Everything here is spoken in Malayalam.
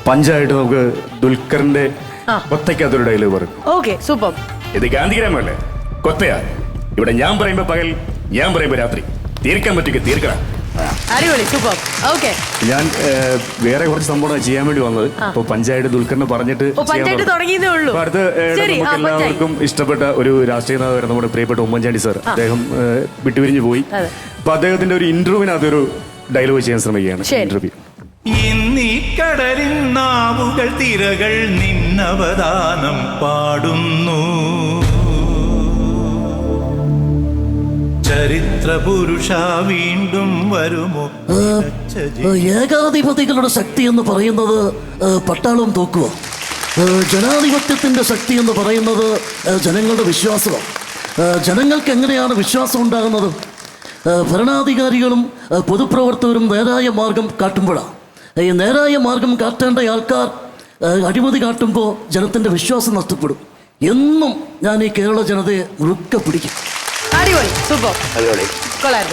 പഞ്ചായിട്ട് നമുക്ക് ദുൽഖറിന്റെ കൊത്തയ്ക്കകത്തൊരു ഡയലോഗ് പറയും. Okay, super. ഇത് ഗാന്ധിഗ്രാമല്ലേ, കൊത്തയാ. ഇവിടെ ഞാൻ പറയുമ്പോ പകൽ, ഞാൻ പറയുമ്പോ രാത്രി. തീർക്കാൻ പറ്റുക തീർക്കണം. അടിപൊളി, സൂപ്പർ. ഓക്കെ, ഞാൻ വേറെ കുറച്ച് സംഭവം ചെയ്യാൻ വേണ്ടി വന്നത്. അപ്പൊ പഞ്ചായത്ത് ദുൽഖറിനെ പറഞ്ഞിട്ട് പഞ്ചായത്ത് തുടങ്ങിയതേ ഉള്ളൂ. അടുത്ത് നമുക്ക് എല്ലാവർക്കും ഇഷ്ടപ്പെട്ട ഒരു രാഷ്ട്രീയ നേതാവ്, നമ്മുടെ പ്രിയപ്പെട്ട ഉമ്മൻചാണ്ടി സാർ. അദ്ദേഹം വിട്ടുപിരിഞ്ഞു പോയി. അപ്പൊ അദ്ദേഹത്തിന്റെ ഒരു ഇന്റർവ്യൂവിനകത്ത് ഒരു ഡയലോഗ് ചെയ്യാൻ ശ്രമിക്കുകയാണ്. ഇന്റർവ്യൂ. ഇന്നീ കടലിൻ നാവുകൾ തിരകൾ നിന്നവദാനം പാടുന്നു. ചരിത്ര പുരുഷ വീണ്ടും വരുമോ? ഏകാധിപതികളുടെ ശക്തി എന്ന് പറയുന്നത് പട്ടാളം തോക്കുക. ജനാധിപത്യത്തിന്റെ ശക്തി എന്ന് പറയുന്നത് ജനങ്ങളുടെ വിശ്വാസമാണ്. ജനങ്ങൾക്ക് എങ്ങനെയാണ് വിശ്വാസം ഉണ്ടാകുന്നത്? ഭരണാധികാരികളും പൊതുപ്രവർത്തകരും നേരായ മാർഗം കാട്ടുമ്പോഴാണ്. ഈ നേരായ മാർഗം കാട്ടേണ്ട ആൾക്കാർ അഴിമതി കാട്ടുമ്പോൾ ജനത്തിൻ്റെ വിശ്വാസം നഷ്ടപ്പെടും. എന്നും ഞാൻ ഈ കേരള ജനതയെ മുറുക്കെ പിടിക്കും. അടിപൊളി, സൂപ്പർ, കൊള്ളായിരുന്നു.